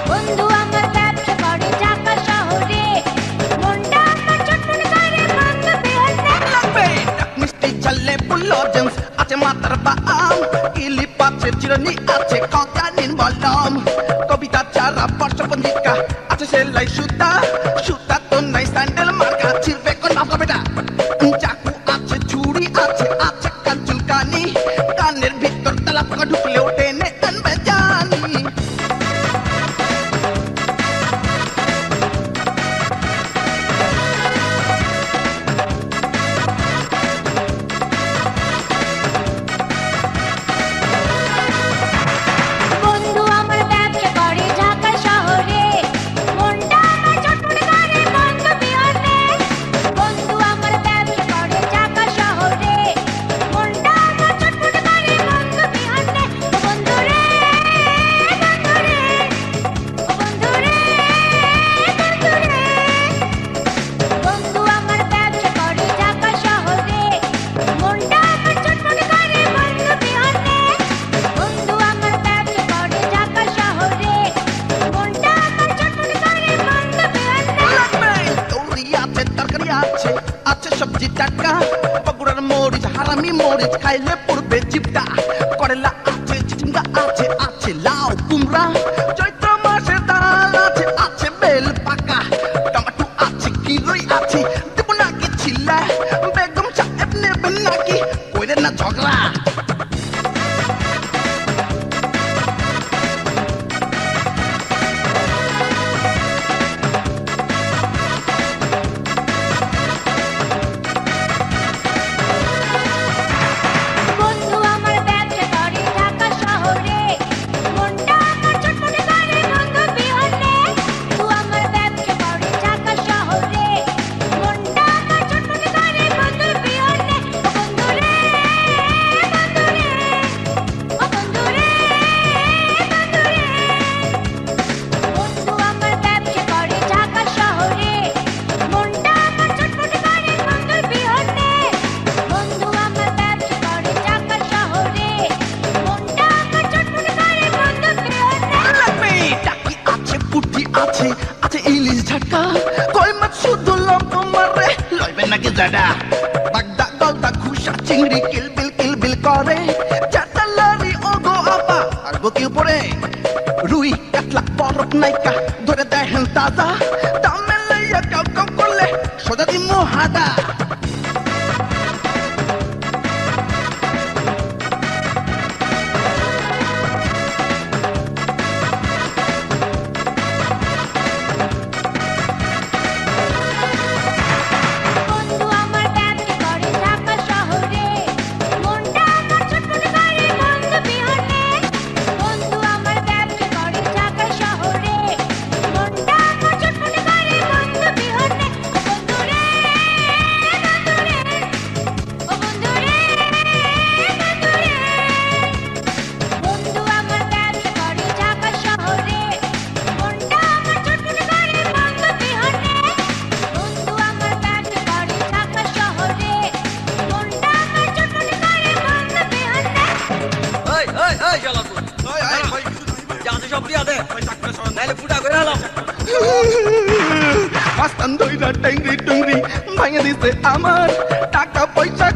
বন্ধু আমার ব্যবসা করে ঢাকা শহরে, মনটা আমার চটপট করে বন্ধু বিহনে। মিষ্টি চলে বুলো জেমস আছে মাতার বাম, ইলি পাচ্ছে চিরনি আছে ককানিন বলম, কবিতা চারা বর্ষপঞ্জিকা আছে সেলাই সুতা, সুতা তো নাই স্যান্ডেল মার্কা ছিড়বে কোন ভাবকা বেটা, চাকু আছে ছুরি আছে আছে কাঞ্চুল কানি, কানের ভিতর তালা পাকা ঢুকলেও টেনে আনবে জানি। বন্ধু আমার ব্যবসা করে ঢাকা শহরে, মনটা আমার চটপট করে বন্ধু বিহনে। বন্ধু আমার ব্যবসা করে ঢাকা শহরে, মনটা আমার চটপট করে বন্ধু বিহনে। ও বন্ধু রে, বন্ধু রে, ও বন্ধু রে, বন্ধু রে। বন্ধু আমার ব্যবসা করে ঢাকা শহরে, মনটা আমার চটপট করে বন্ধু বিহনে। বন্ধু আমার ব্যবসা করে ঢাকা শহরে, মনটা আমার চটপট করে বন্ধু বিহনে। তৌরি আছে তরকারি আছে আছে সবজি টাটকা, বগুড়ার মরিচ হারামি মরিচ খাইলে পড়বে জিপটা, করেলা আছে চিচিঙ্গা আছে আছে লাউ কুমড়া, চৈত্র মাসের ডাল আছে আছে বেল পাকা, টমেটো আছে কিরই আছে দেব নাকি ছিলা, বেগম সাহেব নেবেন নাকি কইরে না ঝগড়া। বন্ধু আমার ব্যবসা করে ঢাকা শহরে, মনটা আমার চটপট করে বন্ধু বিহনে। তুই আমার ব্যবসা করে ঢাকা শহরে, মনটা আমার চটপট করে বন্ধু বিহনে। ও বন্ধু রে, বন্ধু রে, ও বন্ধু রে, বন্ধু রে। বন্ধু আমার ব্যবসা করে ঢাকা শহরে, মনটা আমার চটপট করে বন্ধু বিহনে। বন্ধু আমার ব্যবসা করে ঢাকা শহরে, মনটা আমার চটপট করে বন্ধু বিহনে। টাকি আছে পুটি আছে আছে ইলিশ ঝাটকা, কই মাছ শুধু লম্প মারে লইবে নাকি জাডা, বাগদা গলদা খুশা চিংড়ি কিলবিল করে, চাটালারি ওগো আপা আর বকি উপরে, রুই কাতলা বরফ নাইকা ধরে দেখেন তাজা, দামে লইয়া কাউ কাউ করলে সোজা দিমু হাদা। বন্ধু আমার ব্যবসা করে ঢাকা শহরে, মনটা আমার চটপট করে বন্ধু বিহনে। বন্ধু আমার ব্যবসা করে ঢাকা শহরে, মনটা আমার চটপট করে বন্ধু বিহনে। ও বন্ধু রে, বন্ধু রে, ও বন্ধু রে, বন্ধু রে। বন্ধু আমার ব্যবসা করে ঢাকা শহরে, মনটা আমার চটপট করে বন্ধু বিহনে। বন্ধু আমার ব্যবসা করে ঢাকা শহরে, মনটা আমার চটপট করে বন্ধু বিহনে। ওই ওই ওই জলাপুর জানতে সব দিয়া দে নাইলে ফুটা করে হলাম। মাস্তান ধইরা টেংরি টুংরি ভাঙে দিছে আমার, টাকা পয়সা